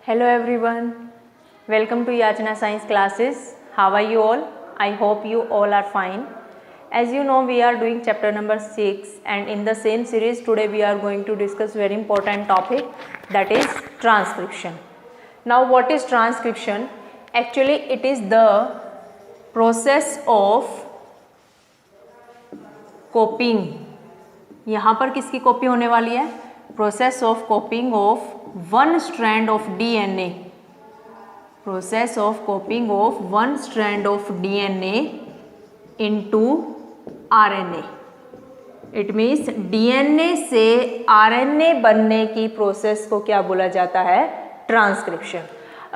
Hello everyone, welcome to Yachna Science classes. How are you all? I hope you all are fine. As you know, we are doing chapter number 6 and in the same series today we are going to discuss very important topic, that is transcription. Now what is transcription? Actually it is the process of copying. यहाँ पर किसकी copy होने वाली है? Process of copying of one strand of DNA. Process of copying of one strand of DNA into RNA. It means DNA से RNA बनने की process को क्या बोला जाता है? Transcription.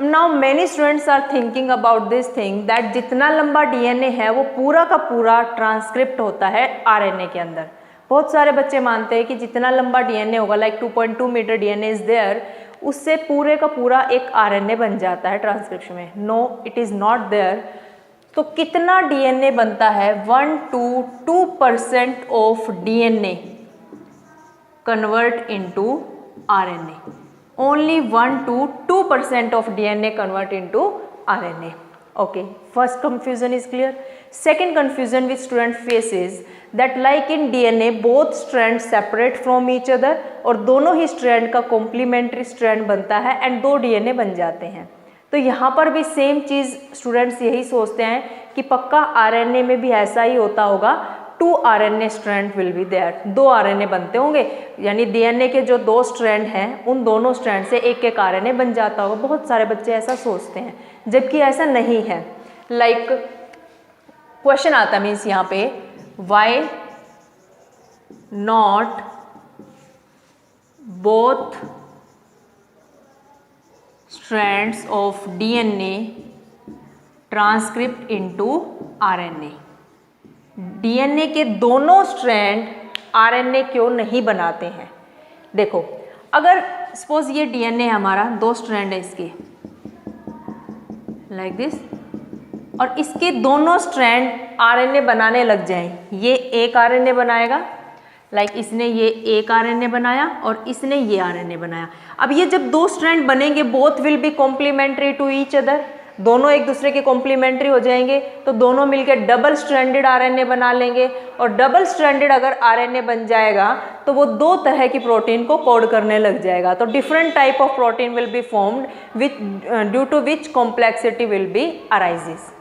Now many students are thinking about this thing that जितना लंबा DNA है वो पूरा का पूरा ट्रांसक्रिप्ट होता है RNA के अंदर. बहुत सारे बच्चे मानते हैं कि जितना लंबा DNA होगा, like 2.2 meter DNA is there, उससे पूरे का पूरा एक RNA बन जाता है ट्रांसक्रिप्शन में. No, it is not there. तो कितना DNA बनता है? 1 to 2% of DNA convert into RNA. Only 1 to 2% of DNA convert into RNA. Okay, first confusion is clear. Second confusion which student faces that like in DNA both strands separate from each other और दोनों ही strand का complementary strand बनता है and 2 DNA बन जाते हैं. तो यहाँ पर भी सेम चीज़ स्टूडेंट्स यही सोचते हैं कि पक्का RNA में भी ऐसा ही होता होगा. 2 RNA strand will be there. 2 RNA बनते होंगे, यानी DNA के जो 2 strand हैं उन दोनों strand से एक एक RNA बन जाता होगा. बहुत सारे बच्चे ऐसा सोचते हैं, जबकि ऐसा नहीं है. लाइक क्वेश्चन आता मीन्स यहाँ पे why not both strands of DNA transcript into RNA. DNA के दोनों स्ट्रैंड RNA क्यों नहीं बनाते हैं? देखो, अगर सपोज ये DNA है हमारा, 2 स्ट्रैंड है इसके लाइक दिस, और इसके दोनों स्ट्रैंड RNA बनाने लग जाएं. ये एक RNA बनाएगा, लाइक इसने ये एक RNA बनाया और इसने ये RNA बनाया. अब ये जब 2 स्ट्रैंड बनेंगे, both will be complementary to each other, दोनों एक दूसरे के कॉम्प्लीमेंट्री हो जाएंगे, तो दोनों मिलकर डबल स्ट्रैंडेड RNA बना लेंगे. और डबल स्ट्रैंडेड अगर RNA बन जाएगा तो वो 2 तरह की प्रोटीन को कोड करने लग जाएगा. तो different type of protein will be formed which due to which complexity will be arises.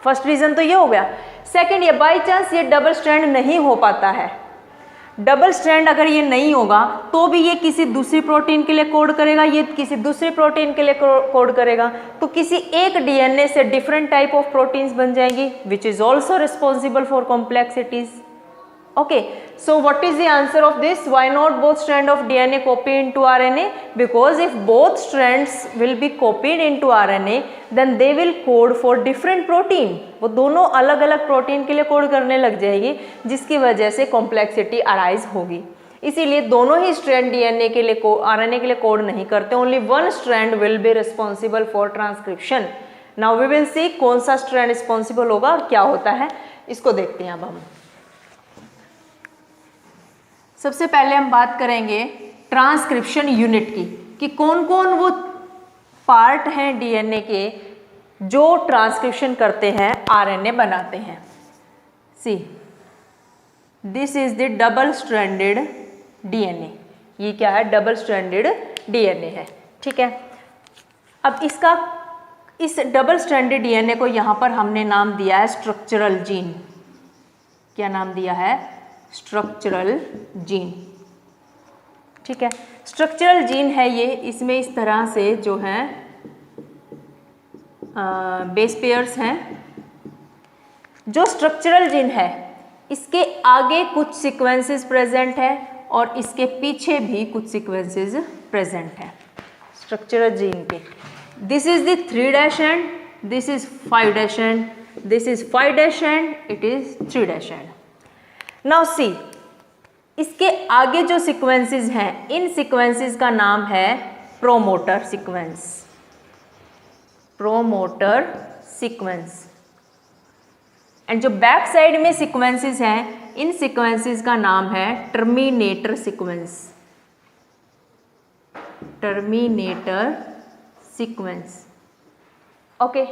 First reason तो ये हो गया. सेकेंड, ये बाई चांस ये डबल स्ट्रैंड नहीं हो पाता है. डबल स्ट्रैंड अगर ये नहीं होगा तो भी ये किसी दूसरी प्रोटीन के लिए कोड करेगा, ये किसी दूसरी प्रोटीन के लिए कोड करेगा. तो किसी एक DNA से डिफरेंट टाइप ऑफ प्रोटीन्स बन जाएंगी विच is also responsible for complexities. Okay, so what is the answer of this? Why not both strand of DNA copy into RNA? Because if both strands will be copied into RNA, then they will code for different protein. वो दोनों अलग अलग protein के लिए code करने लग जाएगी, जिसकी वजह से कॉम्प्लेक्सिटी अराइज होगी. इसीलिए दोनों ही स्ट्रैंड DNA के लिए RNA के लिए कोड नहीं करते. Only 1 strand will be responsible for transcription. Now we will see कौन सा स्ट्रैंड रिस्पॉन्सिबल होगा और क्या होता है, इसको देखते हैं. अब हम सबसे पहले हम बात करेंगे ट्रांसक्रिप्शन यूनिट की, कि कौन कौन वो पार्ट हैं DNA के जो ट्रांसक्रिप्शन करते हैं, RNA बनाते हैं. See, this is the double stranded DNA. ये क्या है? डबल स्ट्रैंडेड DNA है. ठीक है. अब इस डबल स्ट्रैंडेड DNA को यहाँ पर हमने नाम दिया है स्ट्रक्चरल जीन. क्या नाम दिया है? Structural gene. ठीक है. स्ट्रक्चरल जीन है ये. इसमें इस तरह से जो है बेस पेयर्स हैं. जो स्ट्रक्चरल जीन है इसके आगे कुछ सीक्वेंसेस प्रेजेंट है और इसके पीछे भी कुछ सीक्वेंसेस प्रेजेंट है स्ट्रक्चरल जीन के. This is the 3' and this is 5' and this is 5' and it is 3' and. Now see, इसके आगे जो सीक्वेंसेस हैं, इन सीक्वेंसेस का नाम है promoter sequence. Promoter sequence. And जो बैक साइड में सीक्वेंसेस हैं, इन सीक्वेंसेस का नाम है terminator sequence. Terminator sequence. Okay,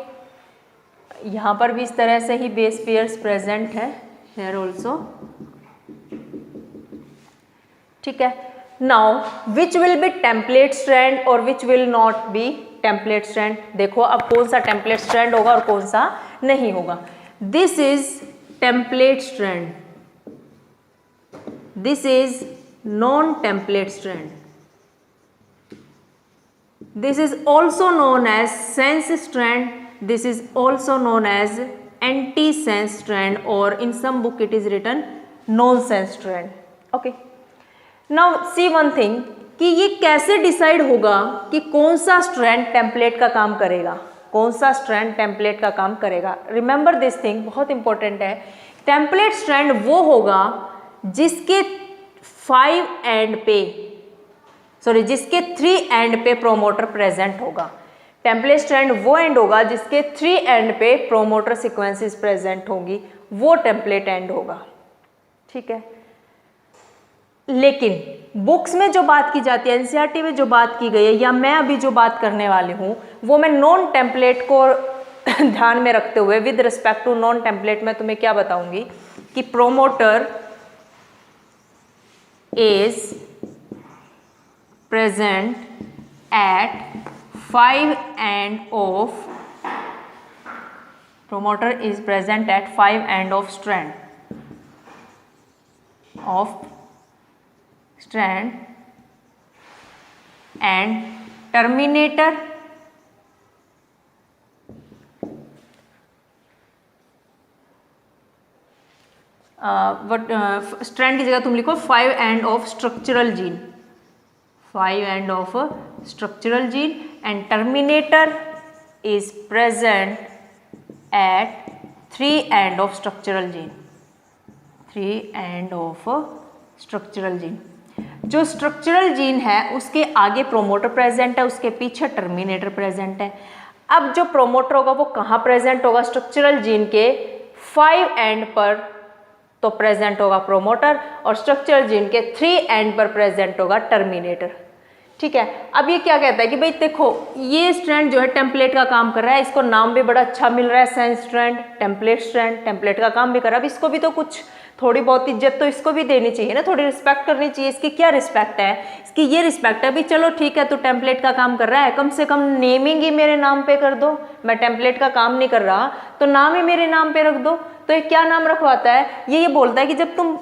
यहाँ पर भी इस तरह से ही बेस पेयर्स प्रेजेंट है, हेयर ऑल्सो। ठीक है, now which will be template strand और which will not be template strand. देखो अब कौन सा टेम्पलेट स्ट्रैंड होगा और कौन सा नहीं होगा। This is template strand, this is non template strand, this is also known as sense strand, this is also known as anti sense strand, और in some book it is written non sense strand. Okay, now see one thing कि ये कैसे decide होगा कि कौन सा strand template का काम करेगा, कौन सा स्ट्रैंड टेम्पलेट का काम करेगा। रिमेंबर दिस थिंग, बहुत इंपॉर्टेंट है। टेम्पलेट स्ट्रैंड वो होगा जिसके 5 एंड पे, सॉरी जिसके 3 एंड पे प्रोमोटर प्रेजेंट होगा। टेम्पलेट स्ट्रैंड वो एंड होगा जिसके 3 एंड पे प्रोमोटर सीक्वेंसेस प्रेजेंट होंगी, वो टेम्पलेट एंड होगा। ठीक है, लेकिन बुक्स में जो बात की जाती है, एनसीईआरटी में जो बात की गई है, या मैं अभी जो बात करने वाली हूँ, वो मैं नॉन टेम्पलेट को ध्यान में रखते हुए with respect to non template में तुम्हें क्या बताऊंगी कि promoter is present at 5 end of, promoter is present at 5 end of strand and terminator strand की जगह तुम लिखो 5 end of structural gene, 5 end of structural gene, and terminator is present at 3 end of structural gene, 3 end of structural gene. जो structural gene है उसके आगे promoter present है, उसके पीछे टर्मिनेटर प्रेजेंट है। अब जो प्रोमोटर होगा वो कहाँ प्रेजेंट होगा? स्ट्रक्चरल जीन के 5 एंड पर तो प्रेजेंट होगा प्रोमोटर, और स्ट्रक्चरल जीन के 3 एंड पर प्रेजेंट होगा टर्मिनेटर। ठीक है, अब ये क्या कहता है कि भाई देखो ये स्ट्रैंड जो है टेम्पलेट का काम कर रहा है, इसको नाम भी बड़ा अच्छा मिल रहा है, sense strand, template strand, template का काम भी कर रहा है। अब इसको भी तो कुछ थोड़ी बहुत इज्जत तो इसको भी देनी चाहिए ना, थोड़ी रिस्पेक्ट करनी चाहिए। इसकी क्या रिस्पेक्ट है? इसकी ये रिस्पेक्ट है भी चलो ठीक है तो टेम्पलेट का काम कर रहा है, कम से कम नेमिंग ही मेरे नाम पे कर दो। मैं टेम्पलेट का काम नहीं कर रहा तो नाम ही मेरे नाम पे रख दो। तो ये क्या नाम रखवाता है? ये बोलता है कि जब तुम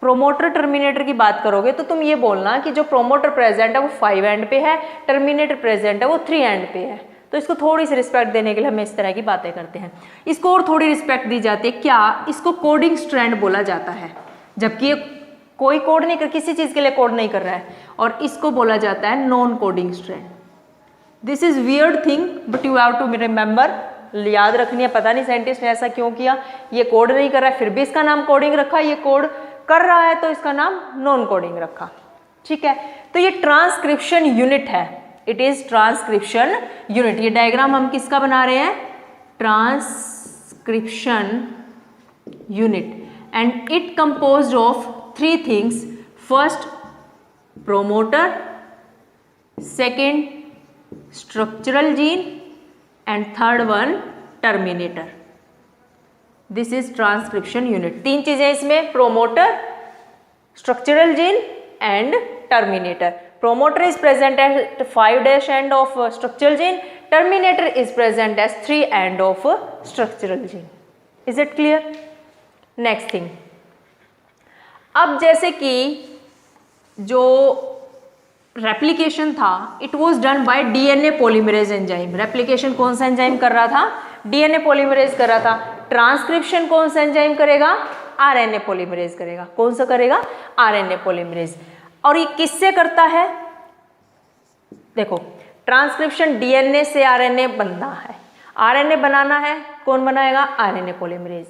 प्रोमोटर टर्मिनेटर की बात करोगे तो तुम ये बोलना कि जो प्रोमोटर प्रेजेंट है वो 5 एंड पे है, टर्मिनेटर प्रेजेंट है वो 3 एंड पे है। तो इसको थोड़ी सी रिस्पेक्ट देने के लिए हम इस तरह की बातें करते हैं। इसको और थोड़ी रिस्पेक्ट दी जाती है, क्या? इसको कोडिंग स्ट्रैंड बोला जाता है, जबकि ये कोई कोड नहीं कर, किसी चीज़ के लिए कोड नहीं कर रहा है, और इसको बोला जाता है non coding strand. This is weird thing but you have to remember, याद रखनी है। पता नहीं साइंटिस्ट ने ऐसा क्यों किया, ये कोड नहीं कर रहा है फिर भी इसका नाम कोडिंग रखा, ये कोड कर रहा है तो इसका नाम नॉन कोडिंग रखा। ठीक है, तो ये ट्रांसक्रिप्शन यूनिट है, इट इज ट्रांसक्रिप्शन यूनिट। ये डायग्राम हम किसका बना रहे हैं? Transcription unit, and it composed of 3 things. First promoter, second structural gene, and third one terminator. This is transcription unit. 3 चीजें इसमें, promoter, structural gene and terminator. Promoter is present at 5' end of structural gene. Terminator is present as 3 end of structural gene. Is it clear? Next thing. अब जैसे कि जो replication था, it was done by DNA polymerase enzyme. Replication कौन सा enzyme कर रहा था? डीएनए पॉलीमरेज कर रहा था। ट्रांसक्रिप्शन कौन सा एंजाइम करेगा? आरएनए पॉलीमरेज करेगा। कौन सा करेगा? RNA polymerase. और ये किससे करता है? देखो, ट्रांसक्रिप्शन डीएनए से आरएनए बनना है, आरएनए बनाना है, कौन बनाएगा? RNA polymerase.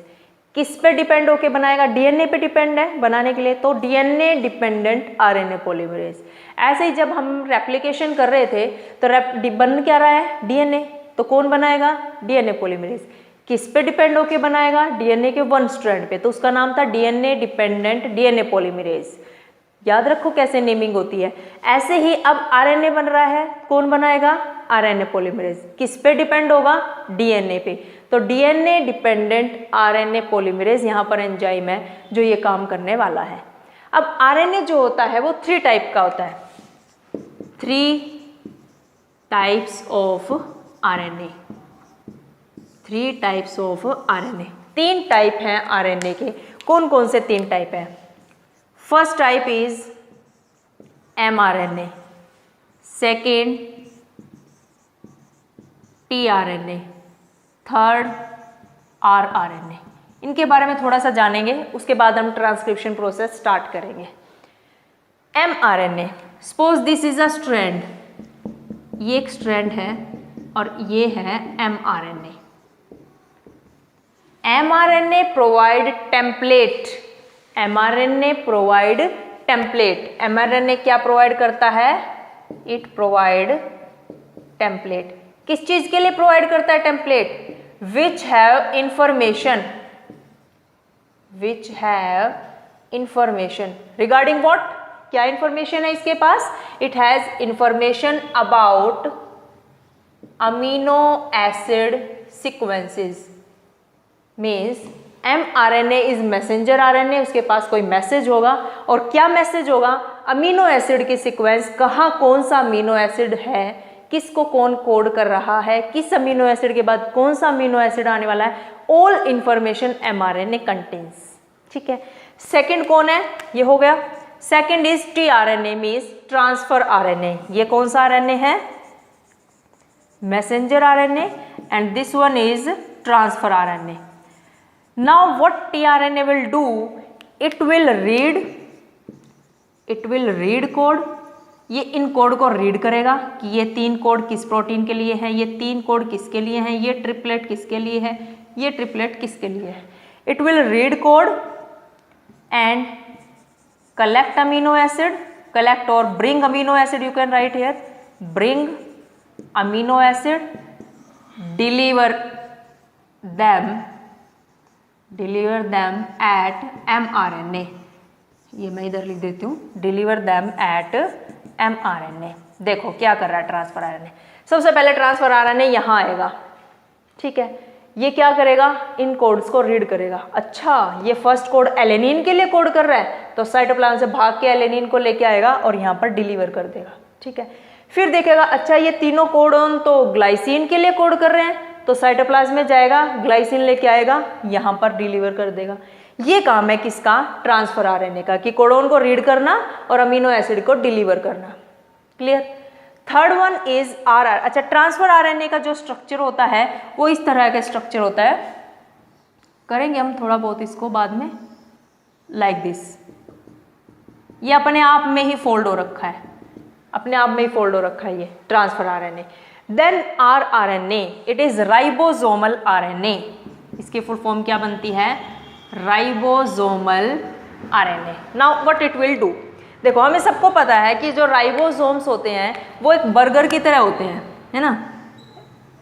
किस पे डिपेंड होके बनाएगा? डीएनए पे डिपेंड है बनाने के लिए, तो डीएनए डिपेंडेंट आरएनए पॉलीमरेज। ऐसे ही जब हम रेप्लिकेशन कर रहे थे तो बन क्या रहा है? डीएनए, तो कौन बनाएगा? DNA polymerase. किस पे डिपेंड होके बनाएगा? डीएनए के 1 स्ट्रैंड पे, तो उसका नाम था डीएनए डिपेंडेंट डीएनए पॉलीमरेज। याद रखो कैसे नेमिंग होती है। ऐसे ही अब आरएनए बन रहा है, कौन बनाएगा? RNA polymerase. किस पे डिपेंड होगा? डीएनए पे। तो डीएनए डिपेंडेंट आरएनए पॉलीमरेज यहाँ पर एंजाइम है जो ये काम करने वाला है। अब आरएनए जो होता है वो 3 टाइप का होता है। 3 types of RNA. 3 types of RNA. 3 type हैं आरएनए के। कौन कौन से 3 टाइप हैं? First type is mRNA, second tRNA, third rRNA। इनके बारे में थोड़ा सा जानेंगे, उसके बाद हम ट्रांसक्रिप्शन प्रोसेस स्टार्ट करेंगे। mRNA, suppose this is a strand, ये एक स्ट्रैंड है और ये है mRNA। mRNA provide template. mRNA provide template. mRNA क्या प्रोवाइड करता है? It provide template. किस चीज के लिए प्रोवाइड करता है template? Which have information, which have information regarding what? क्या इंफॉर्मेशन है इसके पास? It has information about amino acid sequences. Means mRNA is messenger RNA, उसके पास कोई मैसेज होगा। और क्या मैसेज होगा? अमीनो एसिड की सीक्वेंस, कहाँ कौन सा अमीनो एसिड है, किसको कौन कोड कर रहा है, किस अमीनो एसिड के बाद कौन सा अमीनो एसिड आने वाला है, ऑल इंफॉर्मेशन mRNA कंटेन्स। ठीक है। सेकंड कौन है? ये हो गया। Second is tRNA, means transfer RNA. ये कौन सा आरएनए है? Messenger RNA, and this one is transfer RNA. Now what tRNA will do? It will read code। ये इन कोड को रीड करेगा कि ये 3 कोड किस प्रोटीन के लिए हैं, ये 3 कोड किसके लिए हैं, ये ट्रिपलेट किसके लिए है, ये ट्रिपलेट किसके लिए है। It will read code and collect amino acid, collect or bring amino acid, you can write here, bring amino acid, deliver them at mRNA। ये मैं इधर लिख देती हूँ, deliver them at mRNA। देखो क्या कर रहा है ट्रांसफर आरएनए। सबसे पहले ट्रांसफर आरएनए यहाँ आएगा, ठीक है। ये क्या करेगा? इन कोड्स को रीड करेगा। अच्छा, ये फर्स्ट कोड एलेनिन के लिए कोड कर रहा है, तो साइटोप्लाज्म से भाग के एलेनिन को लेके आएगा और यहाँ पर डिलीवर कर देगा। ठीक है। फिर देखेगा, अच्छा ये तीनों कोडोन तो ग्लाइसिन के लिए कोड कर रहे हैं, तो साइटोप्लाज्म में जाएगा, ग्लाइसिन लेके आएगा, यहाँ पर डिलीवर कर देगा। ये काम है किसका? ट्रांसफर आरएनए का, कि कोडोन को रीड करना और अमीनो एसिड को डिलीवर करना। Clear. Third one is RR. अच्छा, ट्रांसफर आरएनए का जो स्ट्रक्चर होता है वो इस तरह का स्ट्रक्चर होता है, करेंगे हम थोड़ा बहुत इसको बाद में, लाइक दिस। ये अपने आप में ही फोल्ड हो रखा है, अपने आप में ही फोल्ड हो रखा है ये transfer RNA. Then rRNA, it is ribosomal RNA. इसकी फुल फॉर्म क्या बनती है? Ribosomal RNA. Now what it will do? देखो, हमें सबको पता है कि जो राइबोसोम्स होते हैं वो एक बर्गर की तरह होते हैं, है ना।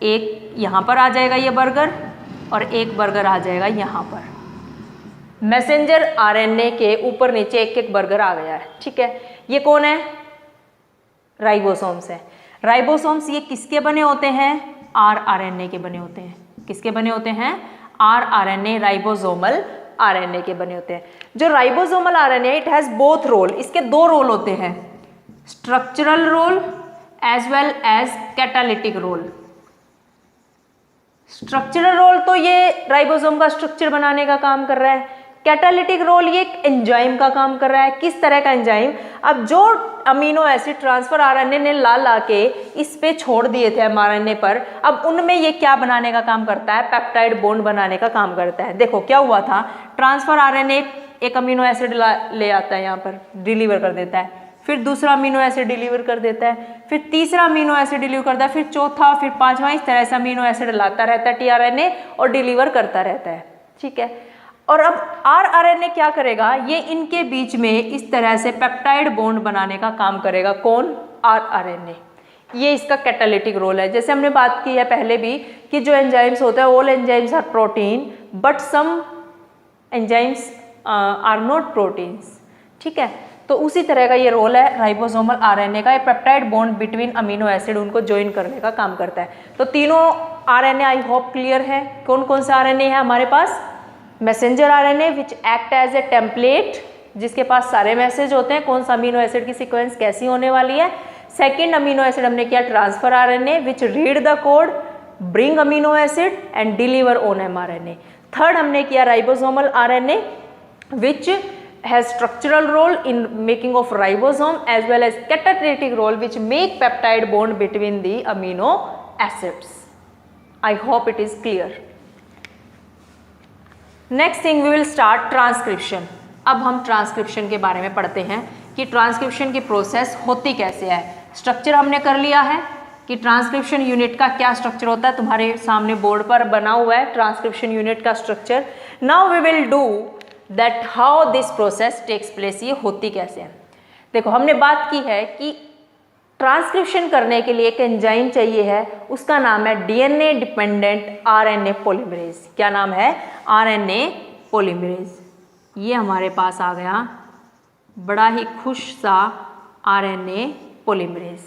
एक यहाँ पर आ जाएगा ये बर्गर, और एक बर्गर आ जाएगा यहाँ पर। मैसेंजर आरएनए के ऊपर नीचे एक एक बर्गर आ गया है। ठीक है। ये कौन है? राइबोसोम्स है। राइबोसोम्स ये किसके बने होते हैं? rRNA के बने होते हैं। किसके बने होते हैं? rRNA, राइबोसोमल आरएनए के बने होते हैं। जो ribosomal RNA, it has both role. इसके 2 रोल होते हैं, structural role as well as catalytic role. Structural role तो ये राइबोसोम का स्ट्रक्चर बनाने का काम कर रहा है। कैटालिटिक रोल ये एक एंजाइम का काम कर रहा है। किस तरह का एंजाइम? अब जो अमीनो एसिड ट्रांसफर आरएनए ने ला के इस पे छोड़ दिए थे mRNA पर, अब उनमें ये क्या बनाने का काम करता है? पेप्टाइड बॉन्ड बनाने का काम करता है। देखो क्या हुआ था, ट्रांसफर आरएनए एक अमीनो एसिड ले आता है, यहाँ पर डिलीवर कर देता है, फिर दूसरा अमीनो एसिड डिलीवर कर देता है, फिर तीसरा अमीनो एसिड डिलीवर करता है, फिर चौथा, फिर पांचवा, इस तरह से अमीनो एसिड लाता रहता है tRNA और डिलीवर करता रहता है। ठीक है। और अब rRNA क्या करेगा? ये इनके बीच में इस तरह से पेप्टाइड बॉन्ड बनाने का काम करेगा। कौन? rRNA। ये इसका कैटालिटिक रोल है। जैसे हमने बात की है पहले भी कि जो एंजाइम्स होता है, all enzymes are protein but some enzymes are not proteins. ठीक है। तो उसी तरह का ये रोल है राइबोसोमल आरएनए का। ये peptide bond between amino acid उनको ज्वाइन करने का काम करता है। तो तीनों आरएनए आई होप क्लियर है। कौन कौन सा आरएनए है हमारे पास? Messenger RNA which act as a template, जिसके पास सारे मैसेज होते हैं कौन सा अमीनो एसिड की सीक्वेंस कैसी होने वाली है। सेकेंड अमीनो एसिड हमने किया transfer RNA which read the code, bring amino acid and deliver on mRNA. Third हमने किया ribosomal RNA which has structural role in making of ribosome as well as catalytic role which make peptide bond between the amino acids. I hope it is clear. Next thing we will start transcription. अब हम transcription के बारे में पढ़ते हैं कि transcription की process होती कैसे है। स्ट्रक्चर हमने कर लिया है कि ट्रांसक्रिप्शन यूनिट का क्या स्ट्रक्चर होता है, तुम्हारे सामने बोर्ड पर बना हुआ है ट्रांसक्रिप्शन यूनिट का structure. Now we will do that how this process takes place, ये होती कैसे है। देखो हमने बात की है कि ट्रांसक्रिप्शन करने के लिए एक एंजाइम चाहिए है, उसका नाम है डीएनए डिपेंडेंट आरएनए पॉलीमरेज। क्या नाम है? RNA polymerase. ये हमारे पास आ गया बड़ा ही खुश सा RNA polymerase.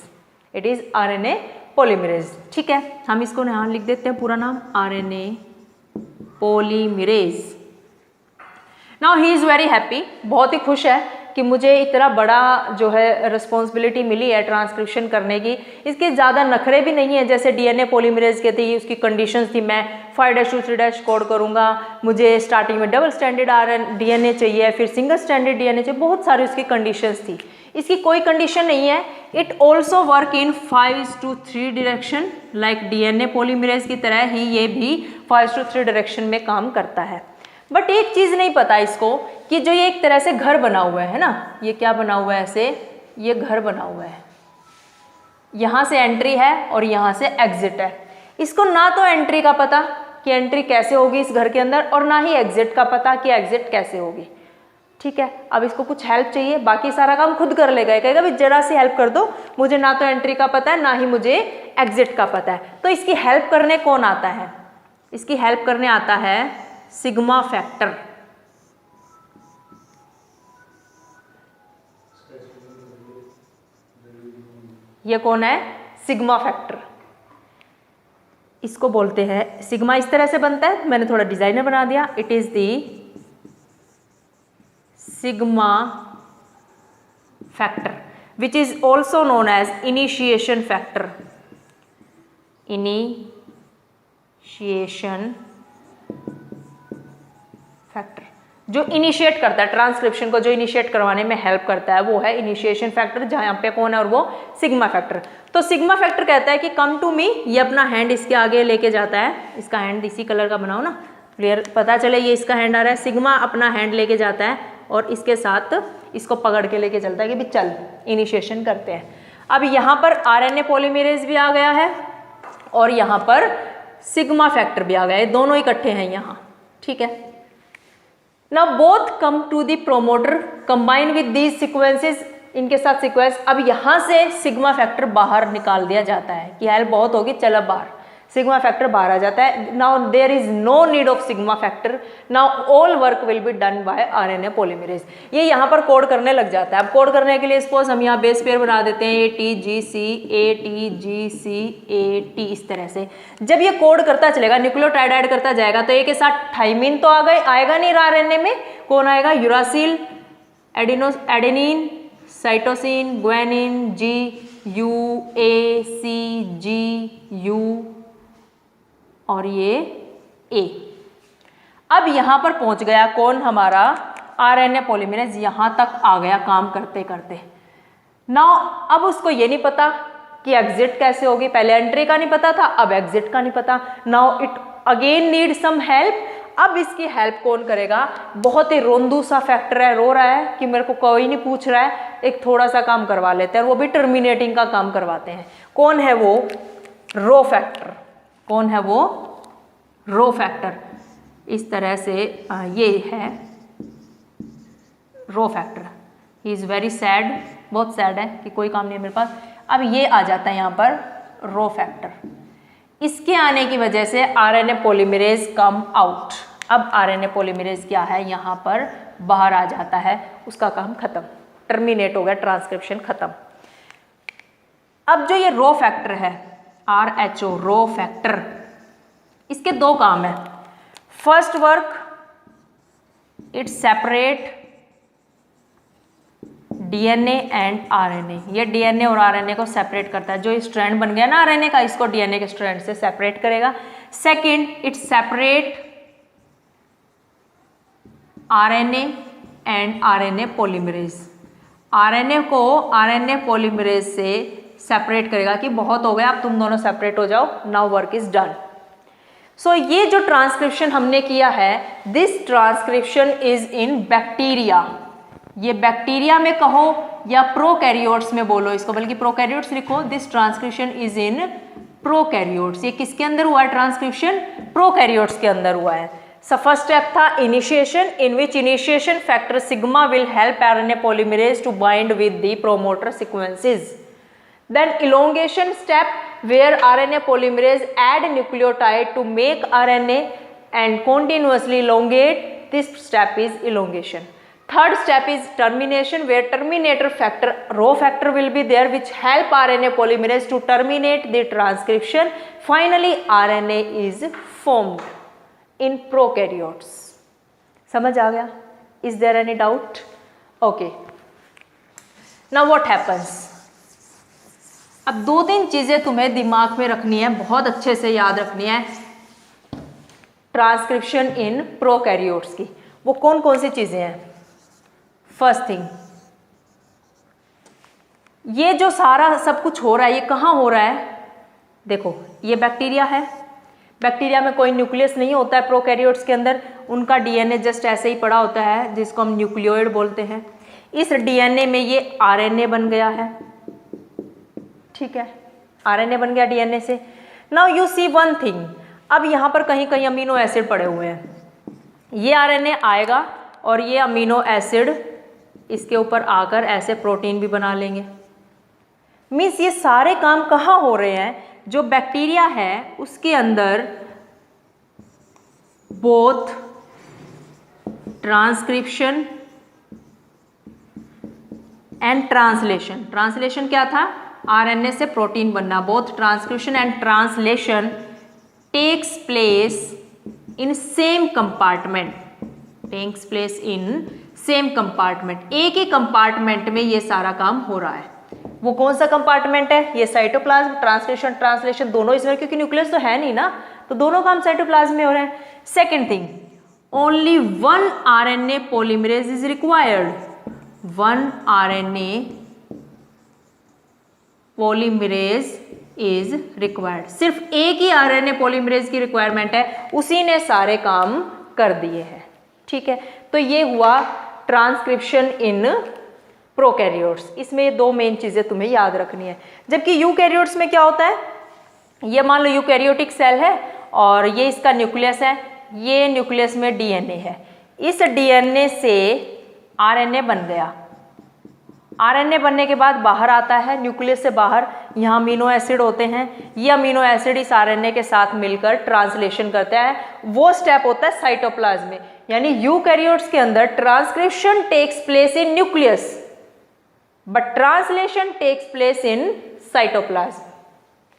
It is RNA polymerase. ठीक है, हम इसको यहाँ लिख देते हैं पूरा नाम RNA polymerase. Now he is very happy, बहुत ही खुश है कि मुझे इतना बड़ा जो है रिस्पॉन्सिबिलिटी मिली है ट्रांसक्रिप्शन करने की। इसके ज़्यादा नखरे भी नहीं है जैसे डीएनए पॉलीमरेज के थे, उसकी कंडीशंस थी मैं 5'2'3' कोड करूँगा, मुझे स्टार्टिंग में डबल स्टैंडर्ड डीएनए चाहिए, फिर सिंगल स्टैंडर्ड डीएनए चाहिए, बहुत सारी उसकी कंडीशंस थी। इसकी कोई कंडीशन नहीं है। It also work in 5:3 direction, like DNA polymerase की तरह ही ये भी 5:3 डायरेक्शन में काम करता है। बट एक चीज़ नहीं पता इसको कि जो ये एक तरह से घर बना हुआ है ना, ये क्या बना हुआ है ऐसे, ये घर बना हुआ है, यहाँ से एंट्री है और यहाँ से एग्जिट है। इसको ना तो एंट्री का पता कि एंट्री कैसे होगी इस घर के अंदर, और ना ही एग्जिट का पता कि एग्जिट कैसे होगी। ठीक है, अब इसको कुछ हेल्प चाहिए, बाकी सारा काम खुद कर लेगा। कहेगा भाई जरा सी हेल्प कर दो, मुझे ना तो एंट्री का पता है ना ही मुझे एग्जिट का पता है। तो इसकी हेल्प करने कौन आता है? इसकी हेल्प करने आता है सिग्मा फैक्टर। ये कौन है? Sigma factor. इसको बोलते हैं, सिग्मा इस तरह से बनता है, मैंने थोड़ा डिजाइनर बना दिया। It is the sigma factor which is also known as initiation factor. Initiation factor जो इनिशिएट करता है ट्रांसक्रिप्शन को, जो इनिशिएट करवाने में हेल्प करता है वो है इनिशिएशन फैक्टर, जहाँ यहाँ पे कौन है और वो सिग्मा फैक्टर। तो सिग्मा फैक्टर कहता है कि कम टू मी, ये अपना हैंड इसके आगे लेके जाता है, इसका हैंड इसी कलर का बनाओ ना, क्लियर पता चले ये इसका हैंड आ रहा है। सिग्मा अपना हैंड लेके जाता है और इसके साथ इसको पकड़ के लेके चलता है कि भी चल इनिशिएशन करते हैं। अब यहाँ पर आरएनए पॉलीमरेज भी आ गया है और यहाँ पर सिग्मा फैक्टर भी आ गया है, दोनों इकट्ठे हैं यहाँ। ठीक है, Now both come to the promoter, combine with these sequences, इनके साथ सीक्वेंस। अब यहाँ से सिग्मा फैक्टर बाहर निकाल दिया जाता है कि हेल्प बहुत होगी, चलो बाहर, सिग्मा फैक्टर बाहर आ जाता है। Now there is no need of sigma factor, now all work will be done by RNA polymerase. ये यहाँ पर कोड करने लग जाता है। अब कोड करने के लिए सपोज हम यहाँ बेस पेयर बना देते हैं ATGC इस तरह से। जब ये कोड करता चलेगा, न्यूक्लियोटाइड ऐड करता जाएगा, तो एक के साथ थाइमिन तो आ गए, आएगा नहीं आरएनए में, कौन आएगा? Uracil, adenine, cytosine, guanine, GU और ये A। अब यहाँ पर पहुँच गया कौन? हमारा आरएनए पॉलीमरेज यहाँ तक आ गया काम करते करते। नाउ अब उसको ये नहीं पता कि एग्जिट कैसे होगी, पहले एंट्री का नहीं पता था, अब एग्जिट का नहीं पता। Now it again need some help. अब इसकी हेल्प कौन करेगा? बहुत ही रोंदू सा फैक्टर है, रो रहा है कि मेरे को कोई नहीं पूछ रहा है, एक थोड़ा सा काम करवा लेते हैं, वो भी टर्मिनेटिंग का काम करवाते हैं। कौन है वो? Rho factor. कौन है वो? Rho factor. इस तरह से ये है rho factor. He is very sad, बहुत सैड है कि कोई काम नहीं है मेरे पास। अब ये आ जाता है यहाँ पर रो फैक्टर। इसके आने की वजह से आरएनए पॉलीमरेज कम आउट। अब आरएनए पॉलीमरेज क्या है? यहाँ पर बाहर आ जाता है, उसका काम खत्म, टर्मिनेट हो गया, ट्रांसक्रिप्शन खत्म। अब जो ये रो फैक्टर है RH रो फैक्टर, इसके दो काम है। First work, it separate DNA and RNA। ये DNA और RNA को सेपरेट करता है। जो स्ट्रैंड बन गया ना RNA का, इसको DNA के स्ट्रैंड से सेपरेट करेगा। Second, it separate RNA and RNA polymerase. RNA को RNA पॉलीमरेज से सेपरेट करेगा कि बहुत हो गया, अब तुम दोनों सेपरेट हो जाओ, नाउ वर्क इज डन। सो ये जो ट्रांसक्रिप्शन हमने किया है, this transcription is in bacteria. ये बैक्टीरिया में कहो या प्रोकैरियोट्स में बोलो इसको, बल्कि प्रोकैरियोट्स लिखो। This transcription is in prokaryotes. ये किसके अंदर हुआ है ट्रांसक्रिप्शन? प्रोकैरियोट्स के अंदर हुआ है। सो फर्स्ट स्टेप था initiation, in which initiation factor sigma will help RNA polymerase to bind with the promoter sequences. Then elongation step, where RNA polymerase add nucleotide to make RNA and continuously elongate. This step is elongation. Third step is termination, where terminator factor, rho factor will be there, which help RNA polymerase to terminate the transcription. Finally, RNA is formed in prokaryotes. समझ आ गया? Is there any doubt? Okay. Now what happens? अब दो तीन चीजें तुम्हें दिमाग में रखनी है, बहुत अच्छे से याद रखनी है ट्रांसक्रिप्शन इन प्रोकैरियोट्स की। वो कौन कौन सी चीजें हैं? फर्स्ट थिंग, ये जो सारा सब कुछ हो रहा है, ये कहाँ हो रहा है? देखो, ये बैक्टीरिया है। बैक्टीरिया में कोई न्यूक्लियस नहीं होता है प्रोकैरियोट्स के अंदर, उनका DNA जस्ट ऐसे ही पड़ा होता है, जिसको हम न्यूक्लियोइड बोलते हैं। इस DNA में ये RNA बन गया है, ठीक है, RNA बन गया DNA से। Now you see one thing, अब यहाँ पर कहीं कहीं अमीनो एसिड पड़े हुए हैं, ये RNA आएगा और ये अमीनो एसिड इसके ऊपर आकर ऐसे प्रोटीन भी बना लेंगे। मीन्स ये सारे काम कहाँ हो रहे हैं? जो बैक्टीरिया है उसके अंदर both transcription and translation. Translation क्या था? RNA से प्रोटीन बनना। Both transcription and translation takes place in same compartment. Takes place in same compartment. एक ही कंपार्टमेंट में ये सारा काम हो रहा है। वो कौन सा कंपार्टमेंट है? ये साइटोप्लाज्म। ट्रांसलेशन ट्रांसलेशन दोनों इसमें, क्योंकि न्यूक्लियस तो है नहीं ना, तो दोनों काम साइटोप्लाज्म में हो रहे हैं। Second thing, only one RNA polymerase is required. One RNA polymerase is required. सिर्फ एक ही RNA पॉलीमरेज की रिक्वायरमेंट है, उसी ने सारे काम कर दिए हैं, ठीक है। तो ये हुआ ट्रांसक्रिप्शन इन प्रोकैरियोट्स। इसमें ये दो मेन चीजें तुम्हें याद रखनी है। जबकि यूकैरियोट्स में क्या होता है? ये मान लो यूकैरियोटिक सेल है और ये इसका न्यूक्लियस है, ये न्यूक्लियस में DNA है। इस DNA से RNA बन गया। RNA बनने के बाद बाहर आता है न्यूक्लियस से बाहर, यहाँ अमीनो एसिड होते हैं। ये अमीनो एसिड इस RNA के साथ मिलकर ट्रांसलेशन करता है। वो स्टेप होता है साइटोप्लाज्म में। यानी यूकैरियोट्स के अंदर transcription takes place in nucleus, but translation takes place in cytoplasm.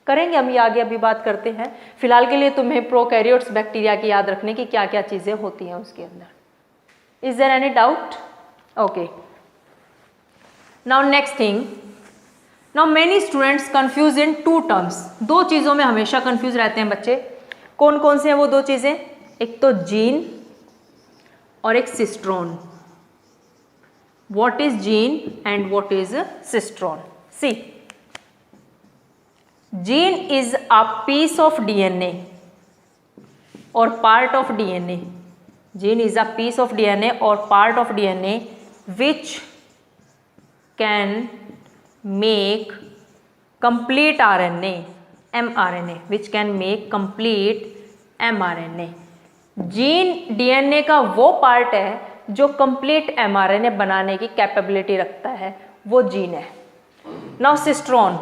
करेंगे हम ये आगे, अभी बात करते हैं। फिलहाल के लिए तुम्हें प्रोकैरियोट्स बैक्टीरिया की याद रखने की क्या क्या चीजें होती हैं उसके अंदर। Is there any doubt? Okay, now next thing, now many students confuse in two terms. दो चीजों में हमेशा कंफ्यूज रहते हैं बच्चे। कौन कौन से हैं वो दो चीजें? एक तो जीन और एक सिस्ट्रोन। What is gene and what is cistron? See, gene is a piece of DNA or part of DNA. Gene is a piece of DNA or part of DNA which can make complete RNA, mRNA, which can make complete mRNA. Gene DNA का वो part है जो complete mRNA बनाने की capability रखता है, वो gene है। नाउ सिस्ट्रॉन,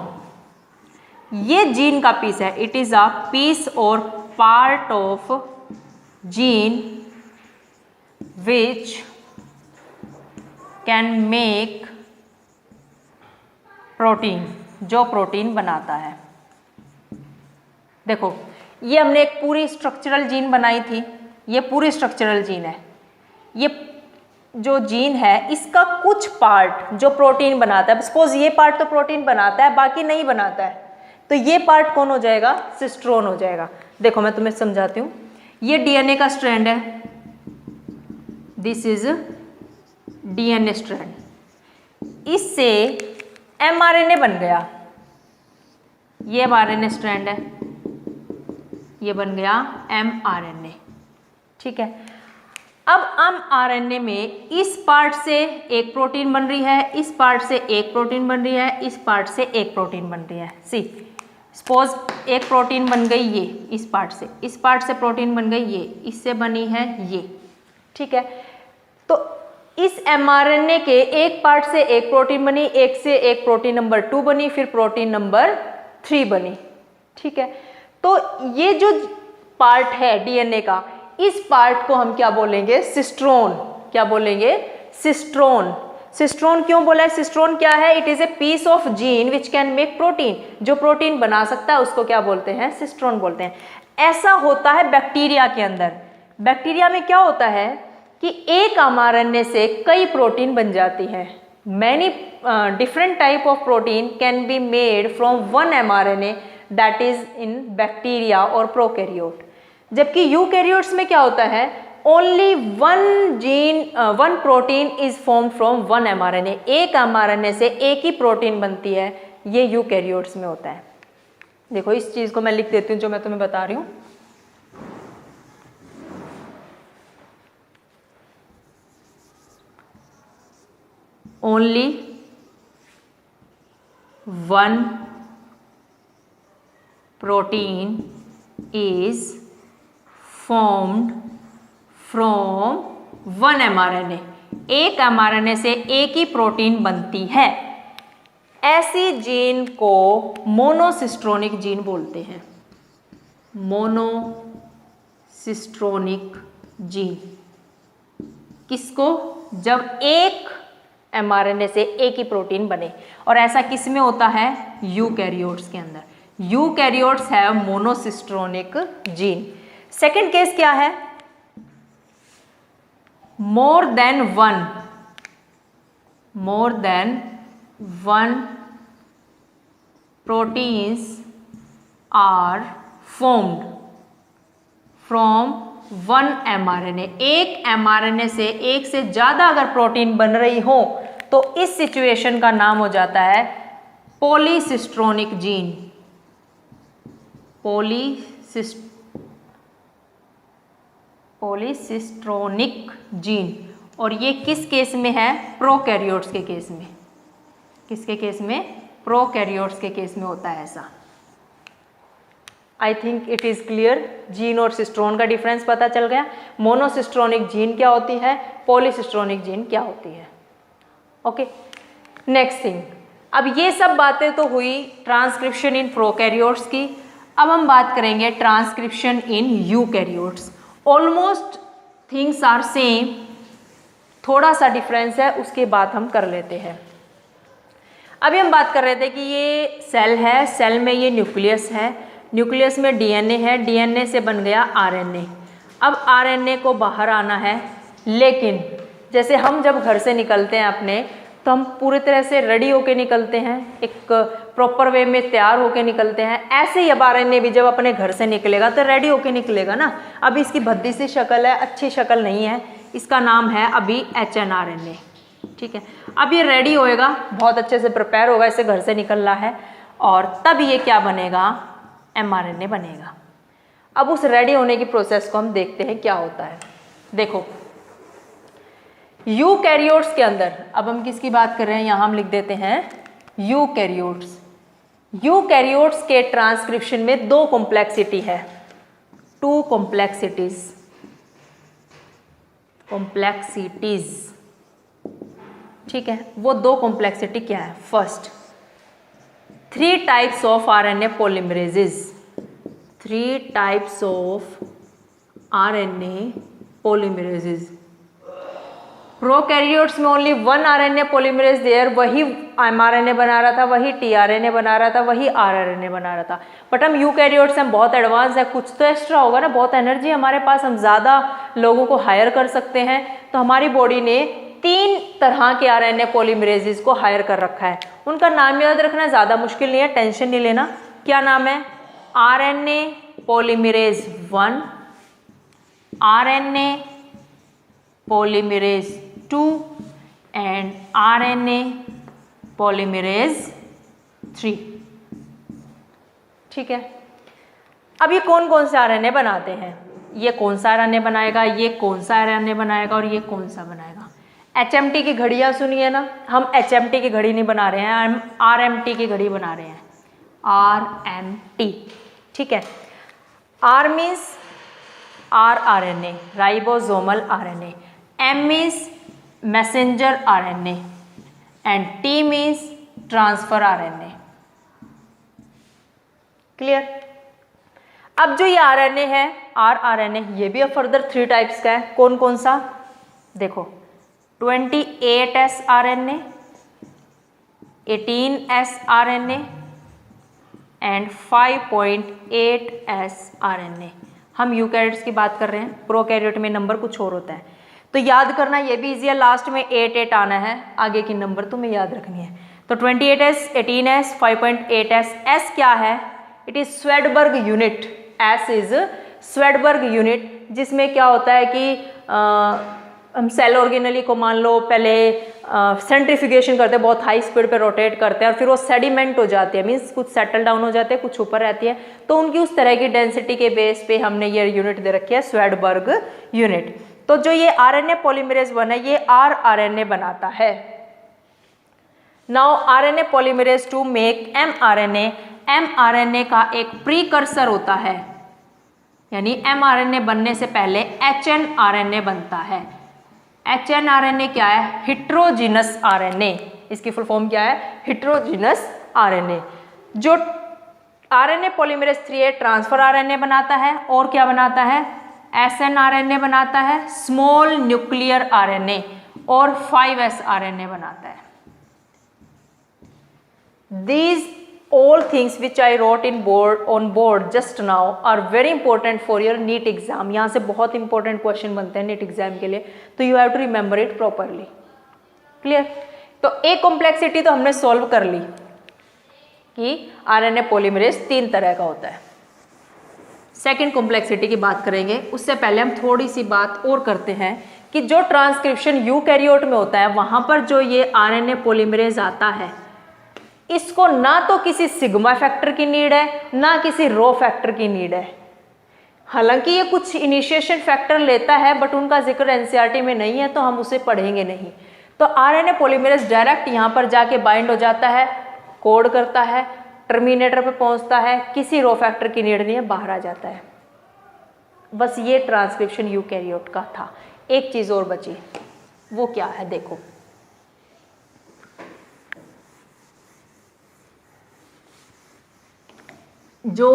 ये जीन का पीस है। इट इज अ पीस और part of gene which can make protein, जो प्रोटीन बनाता है। देखो ये हमने एक पूरी स्ट्रक्चरल जीन बनाई थी, ये पूरी स्ट्रक्चरल जीन है। ये जो जीन है इसका कुछ पार्ट जो प्रोटीन बनाता है, सपोज ये पार्ट तो प्रोटीन बनाता है बाकी नहीं बनाता है, तो ये पार्ट कौन हो जाएगा? सिस्ट्रोन हो जाएगा। देखो मैं तुम्हें समझाती हूँ। ये डीएनए का स्ट्रैंड है, दिस इज डीएनए स्ट्रैंड। इससे एमआरएनए बन गया, ये एमआरएनए स्ट्रैंड है, ये बन गया एमआरएनए। ठीक है, अब एमआरएनए में इस पार्ट से एक प्रोटीन बन रही है, इस पार्ट से एक प्रोटीन बन रही है, इस पार्ट से एक प्रोटीन बन रही है। सी सपोज एक प्रोटीन बन गई ये इस पार्ट से, इस पार्ट से प्रोटीन बन गई ये, इससे बनी है ये। ठीक है, तो इस एमआरएनए के एक पार्ट से एक प्रोटीन बनी, एक से एक प्रोटीन नंबर 2 बनी, फिर प्रोटीन नंबर 3 बनी। ठीक है, तो ये जो पार्ट है डीएनए का, इस पार्ट को हम क्या बोलेंगे? सिस्ट्रोन। क्या बोलेंगे? सिस्ट्रोन। सिस्ट्रोन क्यों बोला है? सिस्ट्रोन क्या है? It is a piece of gene which can make protein. जो प्रोटीन बना सकता है उसको क्या बोलते हैं? सिस्ट्रोन बोलते हैं। ऐसा होता है बैक्टीरिया के अंदर। बैक्टीरिया में क्या होता है कि एक एमआरएनए से कई प्रोटीन बन जाती है। Many different type of protein can be made from one mRNA, that is in bacteria और प्रोकैरियोट। जबकि यूकैरियोट्स में क्या होता है? Only one protein is form from one mRNA. एक एमआरएनए से एक ही प्रोटीन बनती है, ये यूकैरियोट्स में होता है। देखो इस चीज को मैं लिख देती हूँ जो मैं तुम्हें बता रही हूँ। Only one protein is formed from one mRNA. एक एमआरएनए से एक ही प्रोटीन बनती है। ऐसी जीन को मोनोसिस्ट्रोनिक जीन बोलते हैं। मोनोसिस्ट्रोनिक जीन किसको? जब एक एमआरएनए से एक ही प्रोटीन बने। और ऐसा किस में होता है? यूकैरियोट्स के अंदर। Eukaryotes have monocistronic gene. Second case क्या है? More than one proteins are formed from one mRNA. एक एमआरएनए से एक से ज्यादा अगर प्रोटीन बन रही हो तो इस सिचुएशन का नाम हो जाता है पॉलीसिस्ट्रोनिक जीन। पॉलीसिस्ट्रोनिक जीन। और ये किस केस में है? प्रोकैरियोट्स के केस में। किसके केस में? प्रोकैरियोट्स के केस में होता है ऐसा। I think it is clear. Gene और सिस्ट्रोन का डिफरेंस पता चल गया। मोनोसिस्ट्रोनिक जीन क्या होती है, पॉलीसिस्ट्रोनिक जीन क्या होती है। Okay, next thing. अब ये सब बातें तो हुई ट्रांसक्रिप्शन इन प्रोकैरियोट्स की। अब हम बात करेंगे transcription in eukaryotes. Almost things are same, थोड़ा सा डिफरेंस है, उसके बाद हम कर लेते हैं। अभी हम बात कर रहे थे कि ये सेल है, सेल में ये न्यूक्लियस है, न्यूक्लियस में डीएनए है, डीएनए से बन गया आरएनए। अब आरएनए को बाहर आना है, लेकिन जैसे हम जब घर से निकलते हैं अपने, तो हम पूरी तरह से रेडी होके निकलते हैं, एक प्रॉपर वे में तैयार होके निकलते हैं। ऐसे ही अब आरएनए भी जब अपने घर से निकलेगा तो रेडी होके निकलेगा ना। अब इसकी भद्दी सी शक्ल है, अच्छी शक्ल नहीं है, इसका नाम है अभी एचएनआरएनए। ठीक है, अब ये रेडी होएगा, बहुत अच्छे से प्रिपेयर होगा, इसे घर से निकल रहा है, और तब ये क्या बनेगा? एमआरएनए बनेगा। अब उस रेडी होने की प्रोसेस को हम देखते हैं क्या होता है। देखो यूकैरियोट्स के अंदर, अब हम किसकी बात कर रहे हैं? यहां हम लिख देते हैं यूकैरियोट्स। यूकैरियोट्स के ट्रांसक्रिप्शन में दो कॉम्प्लेक्सिटी है, टू कॉम्प्लेक्सिटीज। ठीक है, वो दो कॉम्प्लेक्सिटी क्या है? First, 3 types of RNA polymerases. 3 types of RNA polymerases. Prokaryotes में ओनली 1 RNA पॉलीमरेज देयर, वही mRNA बना रहा था, वही tRNA बना रहा था, वही rRNA बना रहा था। बट हम यूकैरियोट्स हम बहुत एडवांस है, कुछ तो एक्स्ट्रा होगा ना, बहुत एनर्जी हमारे पास, हम ज़्यादा लोगों को हायर कर सकते हैं। तो हमारी बॉडी ने 3 तरह के RNA पॉलीमरेजेस को हायर कर रखा है। उनका नाम याद रखना ज़्यादा मुश्किल नहीं है, टेंशन नहीं लेना। क्या नाम है? RNA polymerase 1, RNA polymerase 2 and RNA polymerase 3। ठीक है, अब ये कौन कौन से RNA बनाते हैं? ये कौन सा RNA बनाएगा, ये कौन सा RNA बनाएगा और ये कौन सा बनाएगा? HMT की घड़ियाँ सुनिए ना, हम HMT की घड़ी नहीं बना रहे हैं, हम RMT की घड़ी बना रहे हैं, RMT। ठीक है, R means rRNA, ribosomal RNA, M means messenger RNA and T means transfer RNA। Clear? अब जो ये RNA है, rRNA, ये भी अब फर्दर 3 टाइप्स का है। कौन कौन सा? देखो, 28S RNA, 18S RNA and 5.8S RNA। हम यूकैरियोट्स की बात कर रहे हैं, प्रोकैरियोट में नंबर कुछ और होता है। तो याद करना ये भी इजी है, लास्ट में 8 आना है, आगे की नंबर तुम्हें याद रखनी है। तो 28S, 18S, 5.8S। S क्या है? It is Svedberg unit. S is Svedberg unit, जिसमें क्या होता है कि हम सेल ऑर्गेनेली को मान लो पहले सेंट्रीफ्यूगेशन करते हैं, बहुत हाई स्पीड पे रोटेट करते हैं और फिर वो सेडिमेंट हो जाते हैं, मीन्स कुछ सेटल डाउन हो जाते हैं, कुछ ऊपर रहती है। तो उनकी उस तरह की डेंसिटी के बेस पे हमने ये यूनिट दे रखी है, स्वेडबर्ग यूनिट। तो जो ये RNA पॉलीमरेज 1 है, ये rRNA बनाता है। Now RNA polymerase 2 make mRNA। mRNA का एक प्रीकर्सर होता है, यानी mRNA बनने से पहले hnRNA बनता है। hnRNA क्या है? Heterogeneous RNA। इसकी फुल फॉर्म क्या है? Heterogeneous RNA। जो RNA पॉलीमरेज 3 है, ट्रांसफर RNA बनाता है और क्या बनाता है? snRNA बनाता है, स्मॉल न्यूक्लियर RNA, और 5S RNA बनाता है। These all things which I wrote on board just now are very important for your NEET exam। यहाँ से बहुत इंपॉर्टेंट क्वेश्चन बनते हैं NEET एग्जाम के लिए, तो you have to remember it properly. Clear? तो एक कॉम्प्लेक्सिटी तो हमने सॉल्व कर ली कि RNA पॉलीमरेज 3 तरह का होता है। सेकेंड कॉम्प्लेक्सिटी की बात करेंगे, उससे पहले हम थोड़ी सी बात और करते हैं कि जो ट्रांसक्रिप्शन यूकैरियोट में होता है, वहाँ पर जो ये RNA पॉलीमरेज आता है, इसको ना तो किसी सिग्मा फैक्टर की नीड है, ना किसी रो फैक्टर की नीड है। हालांकि ये कुछ इनिशिएशन फैक्टर लेता है, बट उनका जिक्र एनसीईआरटी में नहीं है, तो हम उसे पढ़ेंगे नहीं। तो RNA पॉलीमरेज डायरेक्ट यहाँ पर जाके बाइंड हो जाता है, कोड करता है, टर्मिनेटर पे पहुँचता है, किसी रो फैक्टर की नीड नहीं है, बाहर आ जाता है। बस ये ट्रांसक्रिप्शन यूकैरियोट का था। एक चीज़ और बची, वो क्या है? देखो, जो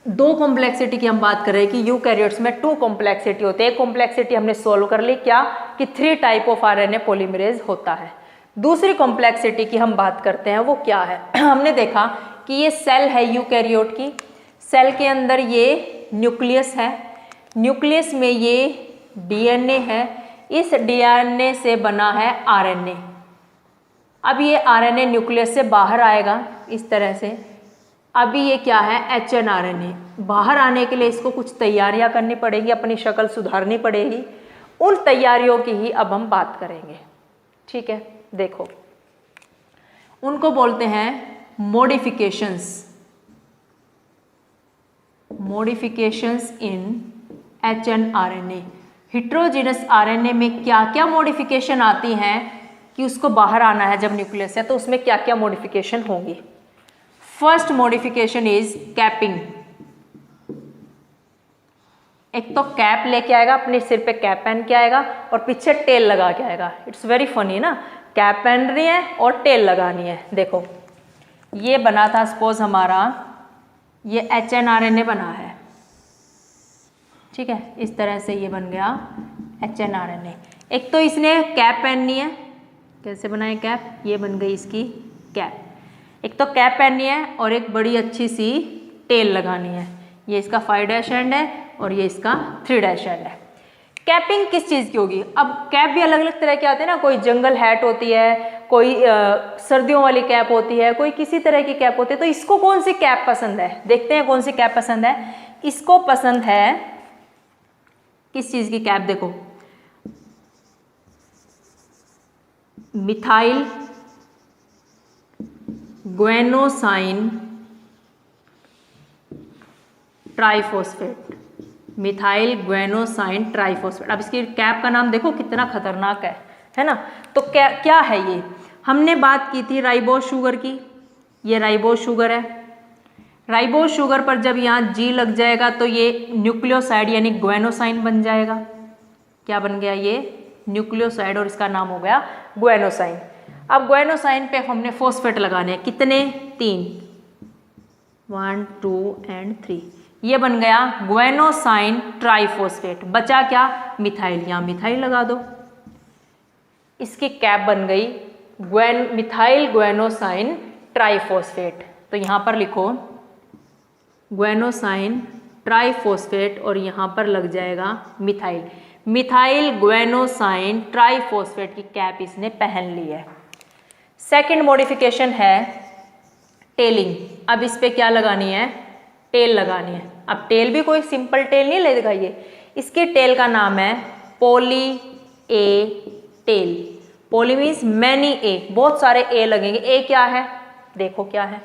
2 कॉम्प्लेक्सिटी की हम बात कर रहे हैं कि यूकैरियोट्स में 2 कॉम्प्लेक्सिटी होते हैं। एक कॉम्प्लेक्सिटी हमने सोल्व कर ली, क्या? कि 3 टाइप ऑफ RNA पॉलीमरेज होता है। दूसरी कॉम्प्लेक्सिटी की हम बात करते हैं, वो क्या है? हमने देखा कि ये सेल है यूकैरियोट की, सेल के अंदर ये न्यूक्लियस है, न्यूक्लियस में ये DNA है, इस DNA से बना है RNA। अब ये RNA न्यूक्लियस से बाहर आएगा इस तरह से। अभी ये क्या है? hnRNA। बाहर आने के लिए इसको कुछ तैयारियां करनी पड़ेगी, अपनी शक्ल सुधारनी पड़ेगी। उन तैयारियों की ही अब हम बात करेंगे। ठीक है, देखो, उनको बोलते हैं मॉडिफिकेशंस। मॉडिफिकेशंस इन hnRNA। हिट्रोजिनस RNA में क्या क्या मॉडिफिकेशन आती हैं कि उसको बाहर आना है जब न्यूक्लियस है, तो उसमें क्या क्या मॉडिफिकेशन होंगी? First modification is capping. एक तो कैप लेके आएगा, अपने सिर पे कैप पहन के आएगा और पीछे टेल लगा के आएगा। इट्स वेरी फनी ना, कैप पहननी है और टेल लगानी है। देखो, ये बना था सपोज हमारा, ये hnRNA बना है, ठीक है, इस तरह से ये बन गया hnRNA। एक तो इसने कैप पहननी है, कैसे बनाए कैप, ये बन गई इसकी कैप। एक तो कैप पहननी है और एक बड़ी अच्छी सी टेल लगानी है। ये इसका 5 डैश एंड है और ये इसका 3 डैश एंड है। कैपिंग किस चीज़ की होगी? अब कैप भी अलग अलग तरह के आते हैं ना, कोई जंगल हैट होती है, कोई सर्दियों वाली कैप होती है, कोई किसी तरह की कैप होती है। तो इसको कौन सी कैप पसंद है, देखते हैं कौन सी कैप पसंद है। इसको पसंद है किस चीज़ की कैप, देखो मिथाइल ग्वेनोसाइन ट्राइफॉस्फेट, मिथाइल ग्वेनोसाइन ट्राइफॉस्फेट। अब इसकी कैप का नाम देखो कितना खतरनाक है ना। तो क्या है ये? हमने बात की थी राइबोस शुगर की, ये राइबोस शुगर है। राइबोस शुगर पर जब यहाँ जी लग जाएगा तो ये न्यूक्लियोसाइड यानी ग्वेनोसाइन बन जाएगा। क्या बन गया? ये न्यूक्लियोसाइड और इसका नाम हो गया ग्वेनोसाइन। अब ग्वेनोसाइन पे हमने फॉस्फेट लगाने हैं, कितने? 3, 1 2 एंड 3। ये बन गया ग्वेनोसाइन ट्राइफॉस्फेट। बचा क्या? मिथाइल, यहाँ मिथाइल लगा दो। इसकी कैप बन गई मिथाइल ग्वेनोसाइन ट्राइफॉस्फेट। तो यहाँ पर लिखो ग्वेनोसाइन ट्राइफॉस्फेट और यहाँ पर लग जाएगा मिथाइल, मिथाइल ग्वेनोसाइन ट्राइफॉस्फेट की कैप इसने पहन ली है। सेकंड मॉडिफिकेशन है टेलिंग। अब इस पे क्या लगानी है? टेल लगानी है। अब टेल भी कोई सिंपल टेल नहीं लगेगा, ये इसकी टेल का नाम है poly A tail. Poly means many A, बहुत सारे ए लगेंगे। ए क्या है? देखो क्या है,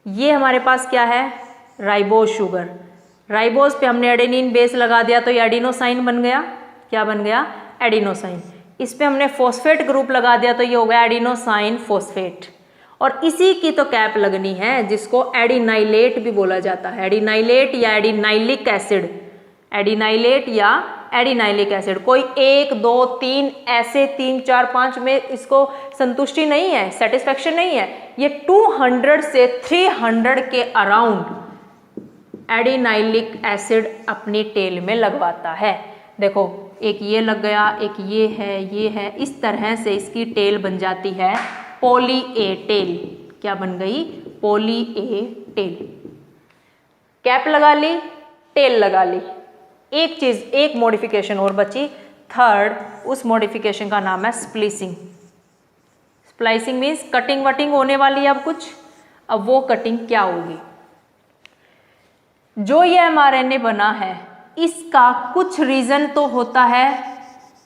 ये हमारे पास क्या है? Ribose sugar. राइबोस पे हमने एडेनिन बेस लगा दिया तो ये एडिनोसाइन बन गया। क्या बन गया? एडिनोसाइन। इस पे हमने फॉस्फेट ग्रुप लगा दिया तो ये हो गया एडिनोसाइन फॉस्फेट। और इसी की तो कैप लगनी है जिसको एडिनाइलेट भी बोला जाता है। एडिनाइलेट या एडिनाइलिक एसिड, एडिनाइलेट या एडिनाइलिक एसिड। कोई 1 2 3 ऐसे 3 4 5 में इसको संतुष्टि नहीं है, सेटिस्फेक्शन नहीं है। ये 200 से 300 के अराउंड एडिनाइलिक एसिड अपनी टेल में लगवाता है। देखो एक ये लग गया, एक ये है। इस तरह से इसकी टेल बन जाती है पॉली ए टेल। क्या बन गई? Poly A tell. कैप लगा ली, टेल लगा ली। एक चीज, एक मॉडिफिकेशन और बची, थर्ड। उस मॉडिफिकेशन का नाम है स्प्लिसिंग। स्प्लाइसिंग मीन्स कटिंग वटिंग होने वाली है अब कुछ। अब वो कटिंग क्या होगी? जो ये mRNA बना है इसका कुछ रीजन तो होता है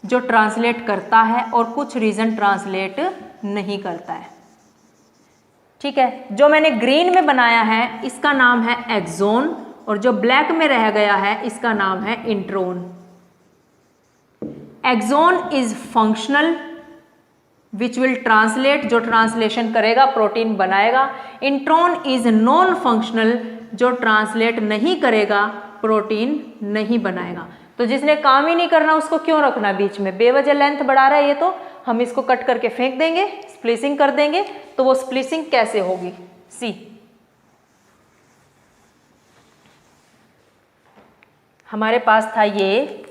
जो ट्रांसलेट करता है और कुछ रीजन ट्रांसलेट नहीं करता है। ठीक है, जो मैंने ग्रीन में बनाया है इसका नाम है एक्सोन और जो ब्लैक में रह गया है इसका नाम है intron. Exon is functional which will translate, जो ट्रांसलेशन करेगा प्रोटीन बनाएगा। इंट्रोन इज नॉन फंक्शनल, जो ट्रांसलेट नहीं करेगा प्रोटीन नहीं बनाएगा। तो जिसने काम ही नहीं करना उसको क्यों रखना बीच में? बेवजह लेंथ बढ़ा रहा है ये, तो हम इसको कट करके फेंक देंगे, स्प्लिसिंग कर देंगे। तो वो स्प्लिसिंग कैसे होगी? सी, हमारे पास था ये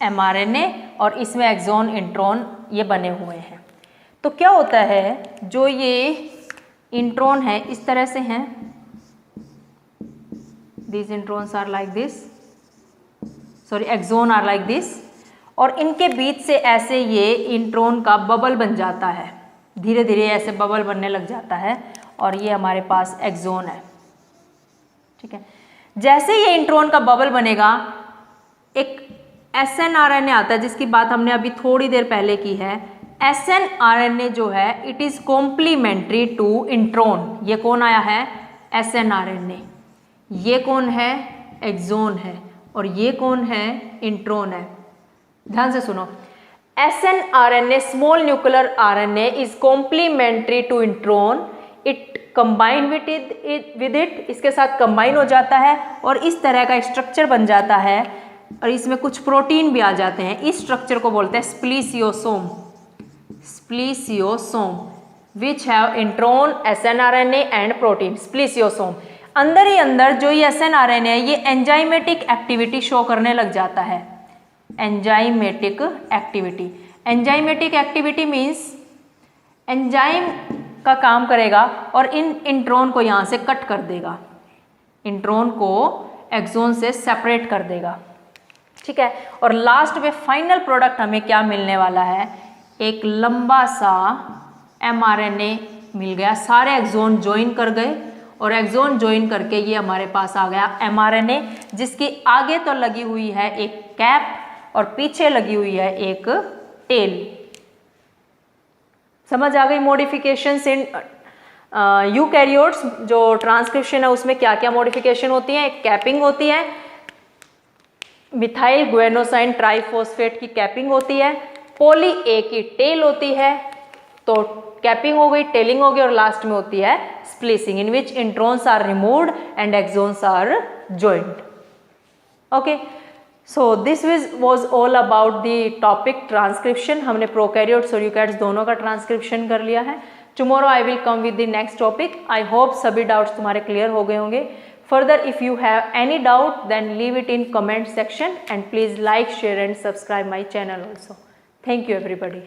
mRNA और इसमें एक्सोन इंट्रोन ये बने हुए हैं। तो क्या होता है, जो ये इंट्रोन है इस तरह से हैं, these introns are like this, sorry exon are like this, और इनके बीच से ऐसे ये इंट्रोन का बबल बन जाता है। धीरे धीरे ऐसे बबल बनने लग जाता है और ये हमारे पास एक्सोन है। ठीक है, जैसे ये इंट्रोन का बबल बनेगा एक SNRNA आता है जिसकी बात हमने अभी थोड़ी देर पहले की है। SNRNA जो है it is complementary to intron. ये कौन आया है? SNRNA। ये कौन है? एक्सोन है। और ये कौन है? इंट्रोन है। ध्यान से सुनो, SNRNA small nuclear RNA is complementary to intron, it combine with it, इसके साथ कंबाइन हो जाता है और इस तरह का स्ट्रक्चर बन जाता है और इसमें कुछ प्रोटीन भी आ जाते हैं। इस स्ट्रक्चर को बोलते हैं spliceosome. Spliceosome which have intron, SNRNA and protein. Spliceosome अंदर ही अंदर जो ये SNRNA है ये एंजाइमेटिक एक्टिविटी शो करने लग जाता है। Enzymatic activity. Enzymatic activity means enzyme का काम करेगा और इन इंट्रॉन को यहाँ से कट कर देगा, इंट्रॉन को एक्सोन से सेपरेट कर देगा, ठीक है। और लास्ट में फाइनल प्रोडक्ट हमें क्या मिलने वाला है, एक लंबा सा mRNA मिल गया, सारे एक्सोन ज्वाइन कर गए और एक्सोन ज्वाइन करके ये हमारे पास आ गया mRNA, जिसकी आगे तो लगी हुई है एक कैप और पीछे लगी हुई है एक टेल। समझ आ गई मॉडिफिकेशंस इन यूकैरियोट्स। जो ट्रांसक्रिप्शन है उसमें क्या क्या मॉडिफिकेशन होती है, एक कैपिंग होती है, मिथाइल ग्वेनोसाइन ट्राइफॉस्फेट की कैपिंग होती है, पॉली ए की टेल होती है, तो कैपिंग हो गई, टेलिंग हो गई, और लास्ट में होती है splicing in which introns are removed and exons are joined. Okay, so this was all about the topic transcription. हमने प्रोकैरियोट्स और यूकैरियोट्स दोनों का ट्रांसक्रिप्शन कर लिया है। Tomorrow I will come with the next topic. I hope सभी doubts तुम्हारे clear हो गए होंगे। Further, if you have any doubt, then leave it in comment section and please like, share and subscribe my channel also. Thank you everybody.